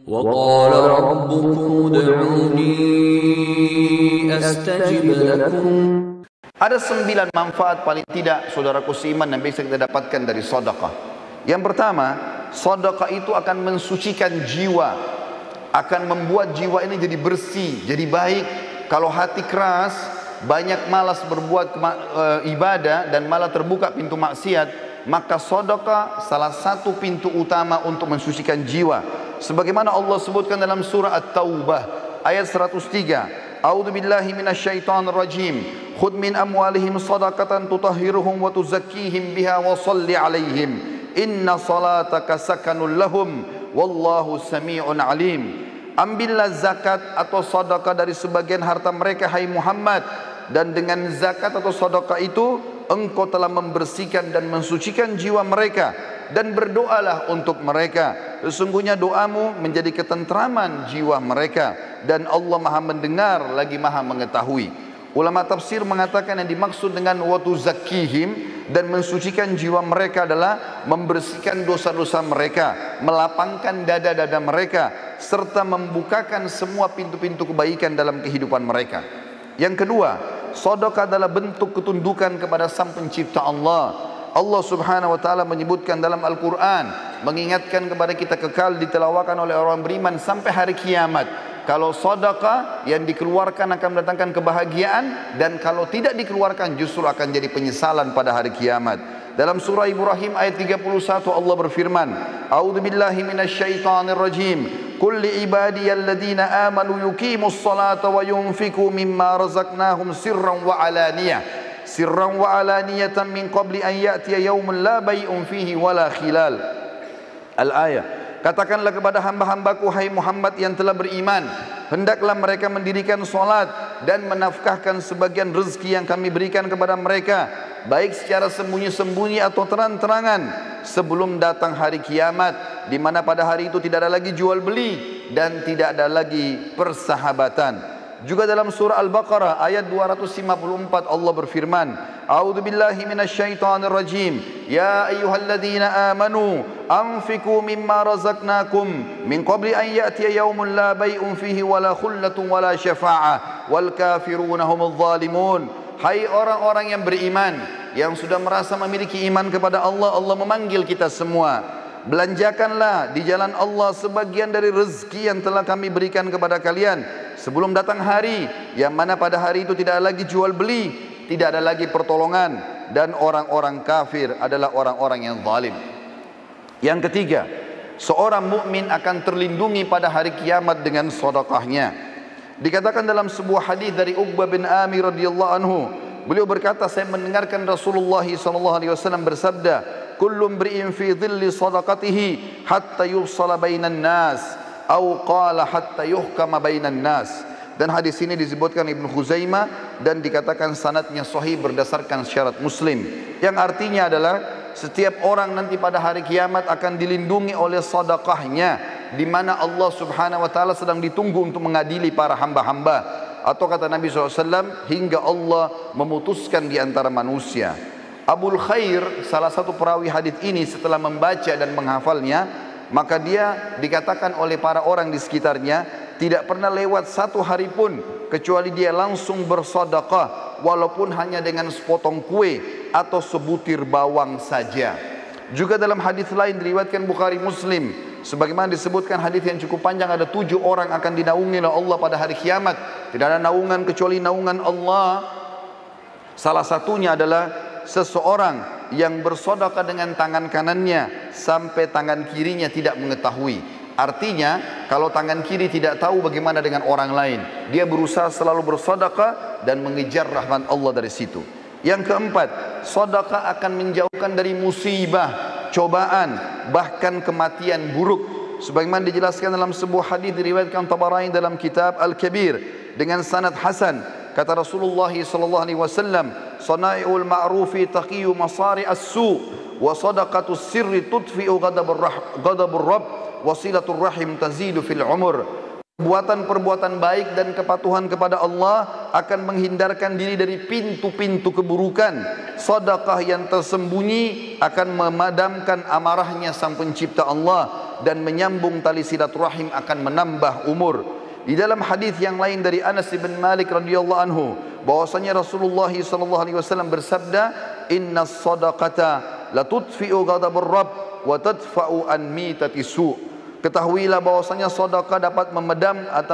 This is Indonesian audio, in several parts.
وقال ربكم ادعوني أستجب لكم. Ada 9 manfaat paling tidak saudaraku seiman yang bisa kita dapatkan dari sedekah. Yang pertama, sedekah itu akan mensucikan jiwa, akan membuat jiwa ini jadi bersih, jadi baik. Kalau hati keras, banyak malas berbuat ibadah dan malah terbuka pintu maksiat, maka sedekah salah satu pintu utama untuk mensucikan jiwa. Sebagaimana Allah sebutkan dalam surah At-Taubah ayat 103, A'udzu billahi minasyaitonir rajim. Khudh min amwalihim shadaqatan tutahhiruhum wa tuzakkihim biha wa shalli 'alaihim. Inna salataka sakanul lahum wallahu samii'un 'alim. Ambillah zakat atau sedekah dari sebagian harta mereka, hai Muhammad, dan dengan zakat atau sedekah itu engkau telah membersihkan dan mensucikan jiwa mereka, dan berdoalah untuk mereka. Sesungguhnya doamu menjadi ketentraman jiwa mereka, dan Allah Maha mendengar lagi Maha mengetahui. Ulama tafsir mengatakan yang dimaksud dengan watu zakihim dan mensucikan jiwa mereka adalah membersihkan dosa-dosa mereka, melapangkan dada-dada mereka, serta membukakan semua pintu-pintu kebaikan dalam kehidupan mereka. Yang kedua, sedekah adalah bentuk ketundukan kepada Sang Pencipta Allah. Allah Subhanahu wa taala menyebutkan dalam Al-Qur'an, mengingatkan kepada kita kekal ditelawakan oleh orang beriman sampai hari kiamat. Kalau sedekah yang dikeluarkan akan mendatangkan kebahagiaan, dan kalau tidak dikeluarkan justru akan jadi penyesalan pada hari kiamat. Dalam surah Ibrahim ayat 31 Allah berfirman, A'udzu billahi minasyaitonir rajim. Qul li ibadiyalladzina amanu yuqimus salata wa yunfiqu mimma razaqnahum sirran wa alaniyatan min qabli an ya'tiya yaumun la bay'un fihi wala khilal. Al-ayah. Katakanlah kepada hamba-hambaku, hai Muhammad yang telah beriman, hendaklah mereka mendirikan solat dan menafkahkan sebagian rezeki yang kami berikan kepada mereka, baik secara sembunyi-sembunyi atau terang-terangan, sebelum datang hari kiamat, di mana pada hari itu tidak ada lagi jual beli dan tidak ada lagi persahabatan. Juga dalam surah Al-Baqarah ayat 254 Allah berfirman, A'udzu billahi minasyaitonir rajim. Ya ayyuhalladzina amanu anfiqu mimma razaqnakum min qabli an ya'tiya yaumun la bay'un fihi wala khullatun wala syafa'ah wal kafiruna humudz zalimun. Hai orang-orang yang beriman, yang sudah merasa memiliki iman kepada Allah, Allah memanggil kita semua. Belanjakanlah di jalan Allah sebagian dari rezeki yang telah kami berikan kepada kalian sebelum datang hari yang mana pada hari itu tidak ada lagi jual beli, tidak ada lagi pertolongan, dan orang-orang kafir adalah orang-orang yang zalim. Yang ketiga, seorang mukmin akan terlindungi pada hari kiamat dengan sedekahnya. Dikatakan dalam sebuah hadis dari Uqbah bin Amir radhiyallahu anhu, beliau berkata, saya mendengarkan Rasulullah sallallahu alaihi wasallam bersabda, kullu imri'in fi dhilli sadaqatihi hatta yufsala bainan nas atau qala hatta yuhkama bainan nas. Dan hadis ini disebutkan Ibnu Khuzaimah dan dikatakan sanadnya sahih berdasarkan syarat Muslim, yang artinya adalah setiap orang nanti pada hari kiamat akan dilindungi oleh sedekahnya, di mana Allah Subhanahu wa taala sedang ditunggu untuk mengadili para hamba-hamba, atau kata Nabi SAW, hingga Allah memutuskan di antara manusia. Abul Khair, salah satu perawi hadis ini, setelah membaca dan menghafalnya, maka dia dikatakan oleh para orang di sekitarnya, tidak pernah lewat satu hari pun kecuali dia langsung bersedekah, walaupun hanya dengan sepotong kue atau sebutir bawang saja. Juga dalam hadis lain diriwayatkan Bukhari Muslim, sebagaimana disebutkan hadis yang cukup panjang, ada 7 orang akan dinaungi oleh Allah pada hari kiamat. Tidak ada naungan kecuali naungan Allah. Salah satunya adalah seseorang yang bersedekah dengan tangan kanannya sampai tangan kirinya tidak mengetahui. Artinya kalau tangan kiri tidak tahu, bagaimana dengan orang lain? Dia berusaha selalu bersedekah dan mengejar rahmat Allah dari situ. Yang keempat, sedekah akan menjauhkan dari musibah, cobaan, bahkan kematian buruk. Sebagaimana dijelaskan dalam sebuah hadis diriwayatkan Tabarani dalam kitab Al-Kabir dengan sanad hasan. Kata Rasulullah sallallahu alaihi wasallam, "Sana'iul ma'rufi taqiyu masari as-su' wa sadaqatus sirri tudfi'u ghadabur rabb wa silatur rahim tazidu fil umur." Perbuatan-perbuatan baik dan kepatuhan kepada Allah akan menghindarkan diri dari pintu-pintu keburukan. Sedekah yang tersembunyi akan memadamkan amarahnya Sang Pencipta Allah, dan menyambung tali silaturahim akan menambah umur. Di dalam hadis yang lain dari Anas bin Malik radhiyallahu anhu, bahwasanya Rasulullah sallallahu alaihi wasallam bersabda, "Innas shadaqata la tudfi'u ghadabur rabb wa tadfa'u an mitati su'." Ketahuilah bahwasanya sedekah dapat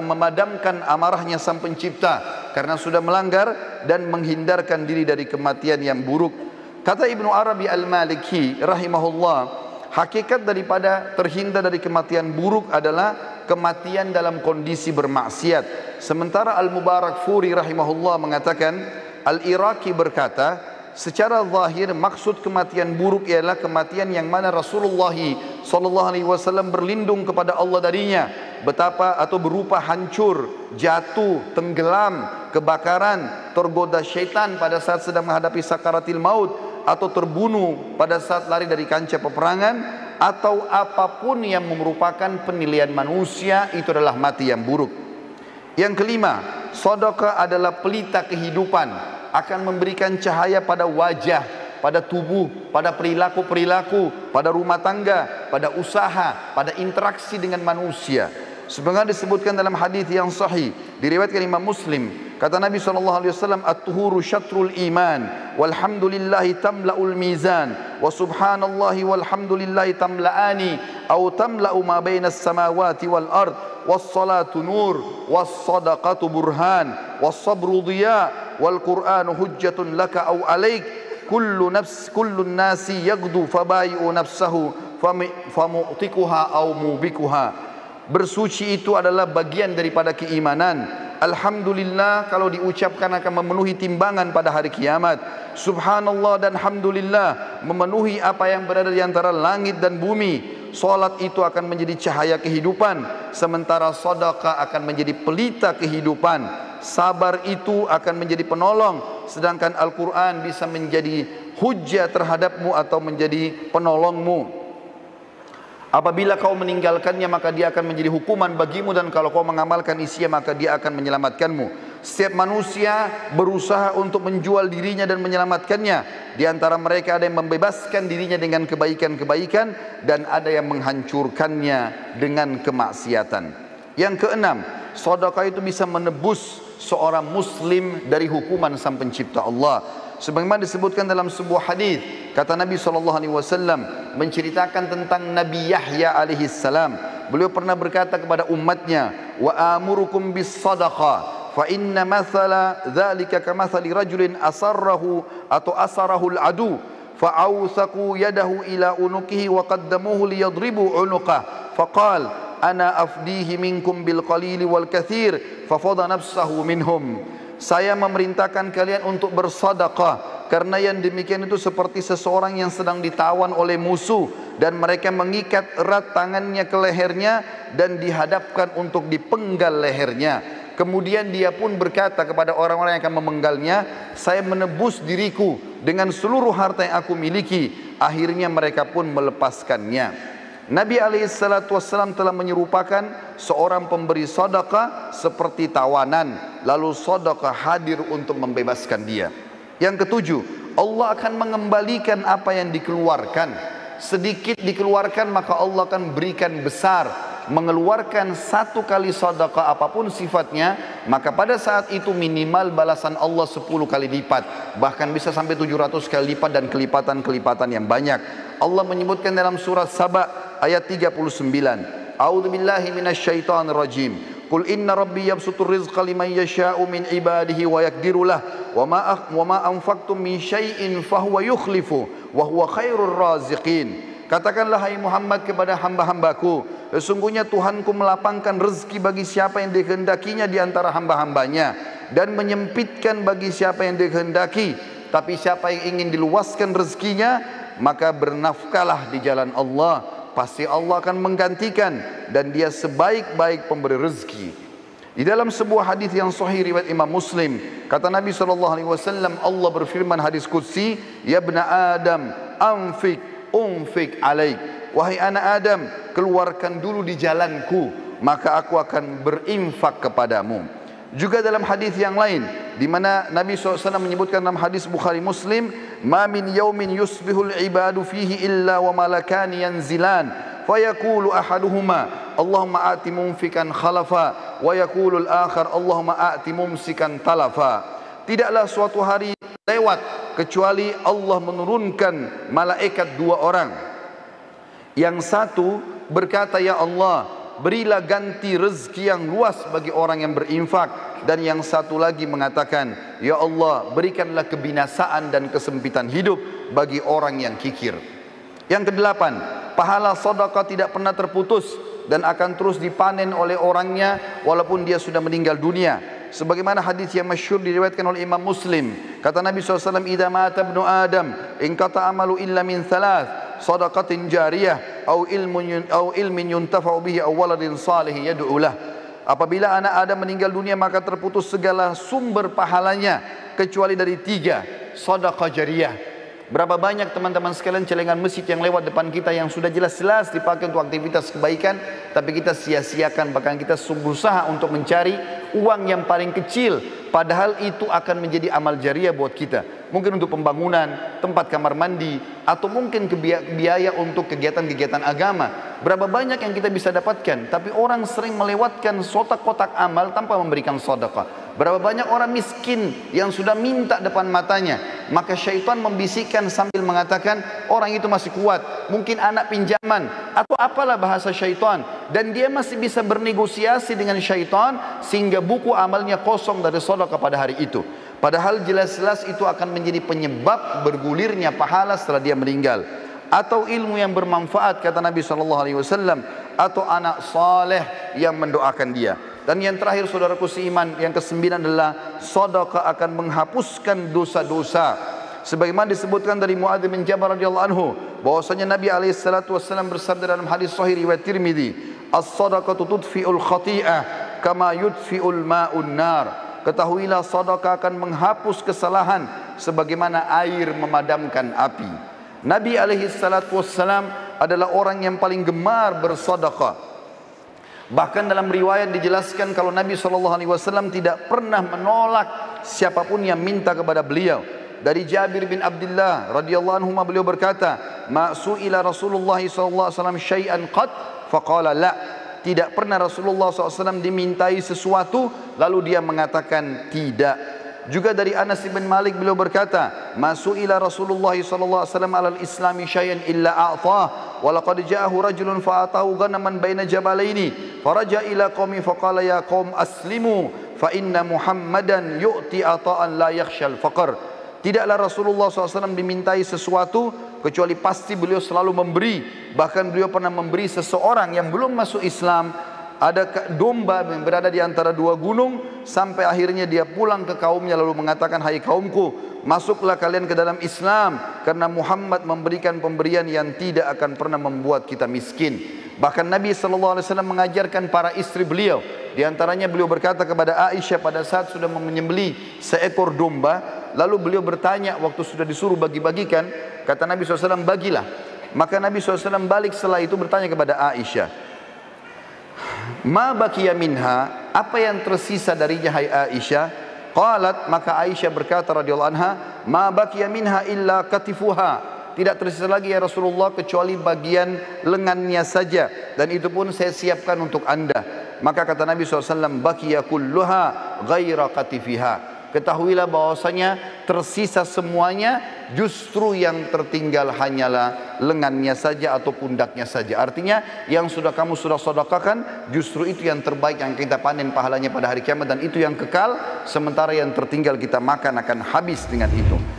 memadamkan amarahnya Sang Pencipta karena sudah melanggar dan menghindarkan diri dari kematian yang buruk. Kata Ibnu Arabi Al-Maliki rahimahullah, hakikat daripada terhindar dari kematian buruk adalah kematian dalam kondisi bermaksiat. Sementara Al-Mubarakfuri rahimahullah mengatakan, Al-Iraqi berkata, secara zahir maksud kematian buruk ialah kematian yang mana Rasulullah sallallahu alaihi wasallam berlindung kepada Allah darinya, betapa atau berupa hancur, jatuh, tenggelam, kebakaran, tergoda syaitan pada saat sedang menghadapi sakaratil maut, atau terbunuh pada saat lari dari kancah peperangan, atau apapun yang merupakan penilaian manusia, itu adalah mati yang buruk. Yang kelima, sedekah adalah pelita kehidupan, akan memberikan cahaya pada wajah, pada tubuh, pada perilaku-perilaku, pada rumah tangga, pada usaha, pada interaksi dengan manusia. Sebagaimana disebutkan dalam hadis yang sahih diriwayatkan Imam Muslim, kata Nabi SAW, "At-tuhuru syatrul iman, walhamdulillahi tamla'ul mizan, wa subhanallahi walhamdulillahi tamla'ani, au tamla'u ma bainas samawati wal ard, was-salatu nur, was-sadaqatu burhan, was-sabru dhiya, wal qur'anu hujjatun laka au alaik, kullu nasi yaghdu fabayi'u nafsahu famu'tikuha au mubikuha." Bersuci itu adalah bagian daripada keimanan. Alhamdulillah kalau diucapkan akan memenuhi timbangan pada hari kiamat. Subhanallah dan Alhamdulillah memenuhi apa yang berada di antara langit dan bumi. Salat itu akan menjadi cahaya kehidupan, sementara sedekah akan menjadi pelita kehidupan. Sabar itu akan menjadi penolong, sedangkan Al-Quran bisa menjadi hujjah terhadapmu atau menjadi penolongmu. Apabila kau meninggalkannya maka dia akan menjadi hukuman bagimu, dan kalau kau mengamalkan isinya maka dia akan menyelamatkanmu. Setiap manusia berusaha untuk menjual dirinya dan menyelamatkannya. Di antara mereka ada yang membebaskan dirinya dengan kebaikan-kebaikan, dan ada yang menghancurkannya dengan kemaksiatan. Yang keenam, sedekah itu bisa menebus seorang muslim dari hukuman Sang Pencipta Allah. Sebagaimana disebutkan dalam sebuah hadis, kata Nabi SAW menceritakan tentang Nabi Yahya alaihi salam. Beliau pernah berkata kepada umatnya, "Wa amurukum bis sadaqah, fa inna mathala dzalika kamathali rajulin asarrahu atau asarahu al-adu, fa awthaqu yadahu ila unuqihi wa qaddamuhu liyadribu unuqah, faqala ana afdihi minkum bil qalili wal kathir, fa fadha nafsahu minhum." Saya memerintahkan kalian untuk bersedekah, karena yang demikian itu seperti seseorang yang sedang ditawan oleh musuh, dan mereka mengikat erat tangannya ke lehernya dan dihadapkan untuk dipenggal lehernya. Kemudian dia pun berkata kepada orang-orang yang akan memenggalnya, "Saya menebus diriku dengan seluruh harta yang aku miliki." Akhirnya mereka pun melepaskannya. Nabi SAW telah menyerupakan seorang pemberi sedekah seperti tawanan, lalu sedekah hadir untuk membebaskan dia. Yang ketujuh, Allah akan mengembalikan apa yang dikeluarkan. Sedikit dikeluarkan maka Allah akan berikan besar. Mengeluarkan satu kali sedekah apapun sifatnya, maka pada saat itu minimal balasan Allah 10 kali lipat, bahkan bisa sampai 700 kali lipat dan kelipatan-kelipatan yang banyak. Allah menyebutkan dalam surat Saba ayat 39, A'udzu billahi minasyaitonir rajim. Qul inna rabbi yabsutur rizqa liman yasha'u min ibadihi wa yaqdiru lah wa ma anfaqtum min syai'in fahuwa yukhlifu wa huwa khairur raziqin. Katakanlah hai Muhammad kepada hamba-hambaku, sesungguhnya Tuhanku melapangkan rezeki bagi siapa yang dikehendakinya di antara hamba-hambanya, dan menyempitkan bagi siapa yang dikehendaki. Tapi siapa yang ingin diluaskan rezekinya, maka bernafkahlah di jalan Allah, pasti Allah akan menggantikan, dan dia sebaik-baik pemberi rezeki. Di dalam sebuah hadis yang sahih riwayat Imam Muslim, kata Nabi SAW, Allah berfirman hadis qudsi, "Ya bna Adam, unfik alaik." Wahai anak Adam, keluarkan dulu di jalanku, maka aku akan berinfak kepadamu. Juga dalam hadis yang lain, di mana Nabi SAW menyebutkan dalam hadis Bukhari Muslim, "Ma min yaumin yusbihul ibadu fihi illa wa malakani yanzilan, fayaqulu ahaduhuma Allahumma a'ti mumfikan khalafa wa yaqulu al-akhar Allahumma a'ti mumsikan talafa. Tidaklah suatu hari lewat kecuali Allah menurunkan malaikat dua orang. Yang satu berkata, ya Allah, berilah ganti rezeki yang luas bagi orang yang berinfak. Dan yang satu lagi mengatakan, ya Allah, berikanlah kebinasaan dan kesempitan hidup bagi orang yang kikir. Yang kedelapan, pahala sedekah tidak pernah terputus dan akan terus dipanen oleh orangnya walaupun dia sudah meninggal dunia. Sebagaimana hadis yang masyhur diriwayatkan oleh Imam Muslim, kata Nabi SAW, idza mata ibnu Adam inqata amalu illa min thalath, sadaqatin jariyah au ilmin yuntafa'u bihi au waladin salih yad'u lah. Apabila anak Adam meninggal dunia maka terputus segala sumber pahalanya kecuali dari tiga, sedekah jariyah. Berapa banyak teman-teman sekalian celengan masjid yang lewat depan kita yang sudah jelas-jelas dipakai untuk aktivitas kebaikan, tapi kita sia-siakan, bahkan kita berusaha untuk mencari uang yang paling kecil, padahal itu akan menjadi amal jariah buat kita. Mungkin untuk pembangunan tempat kamar mandi, atau mungkin biaya untuk kegiatan-kegiatan agama. Berapa banyak yang kita bisa dapatkan, tapi orang sering melewatkan kotak-kotak amal tanpa memberikan sedekah. Berapa banyak orang miskin yang sudah minta depan matanya, maka syaitan membisikkan sambil mengatakan orang itu masih kuat, mungkin anak pinjaman atau apalah bahasa syaitan, dan dia masih bisa bernegosiasi dengan syaitan sehingga buku amalnya kosong dari sedekah pada hari itu. Padahal jelas-jelas itu akan menjadi penyebab bergulirnya pahala setelah dia meninggal. Atau ilmu yang bermanfaat, kata Nabi SAW, atau anak saleh yang mendoakan dia. Dan yang terakhir saudaraku seiman, yang kesembilan adalah sedekah akan menghapuskan dosa-dosa. Sebagaimana disebutkan dari Muadz bin Jabal radhiyallahu anhu, bahwasanya Nabi SAW bersabda dalam hadis sahih riwayat Tirmidzi, as-sadaqatu tudfi'ul khati'ah kama yudfi'ul ma'un nar. Ketahuilah sedekah akan menghapus kesalahan sebagaimana air memadamkan api. Nabi SAW adalah orang yang paling gemar bersedekah. Bahkan dalam riwayat dijelaskan kalau Nabi SAW tidak pernah menolak siapapun yang minta kepada beliau. Dari Jabir bin Abdullah radhiyallahu anhu beliau berkata, "Ma su'ila Rasulullah SAW syai'an qad faqala la." Tidak pernah Rasulullah SAW dimintai sesuatu lalu dia mengatakan tidak. Juga dari Anas bin Malik beliau berkata, "Masu'ila Rasulullah sallallahu alaihi wasallam 'alal islami syai'an illa a'tah, wa laqad ja'ahu rajulun fa'atahu ghanaman baina jabalaini, faraja ila qaumi faqala ya qaum aslimu fa inna Muhammadan yu'ti ata'an la yakhshal faqr." Tidaklah Rasulullah SAW dimintai sesuatu kecuali pasti beliau selalu memberi. Bahkan beliau pernah memberi seseorang yang belum masuk Islam ada domba yang berada di antara dua gunung, sampai akhirnya dia pulang ke kaumnya lalu mengatakan, "Hai kaumku, masuklah kalian ke dalam Islam karena Muhammad memberikan pemberian yang tidak akan pernah membuat kita miskin." Bahkan Nabi SAW mengajarkan para istri beliau, di antaranya beliau berkata kepada Aisyah pada saat sudah menyembelih seekor domba, lalu beliau bertanya waktu sudah disuruh bagi-bagikan, kata Nabi SAW, "Bagilah." Maka Nabi SAW balik setelah itu bertanya kepada Aisyah, "Ma baqiya minha?" Apa yang tersisa darinya hai Aisyah? Qalat, maka Aisyah berkata radhiyallahu anha, "Ma baqiya minha illa katifuha." Tidak tersisa lagi ya Rasulullah kecuali bagian lengannya saja, dan itu pun saya siapkan untuk anda. Maka kata Nabi SAW, "Baqiya kulluha ghaira katifiha." Ketahuilah bahwasanya tersisa semuanya, justru yang tertinggal hanyalah lengannya saja atau pundaknya saja. Artinya yang sudah kamu sedekahkan, justru itu yang terbaik yang kita panen pahalanya pada hari kiamat, dan itu yang kekal, sementara yang tertinggal kita makan akan habis dengan itu.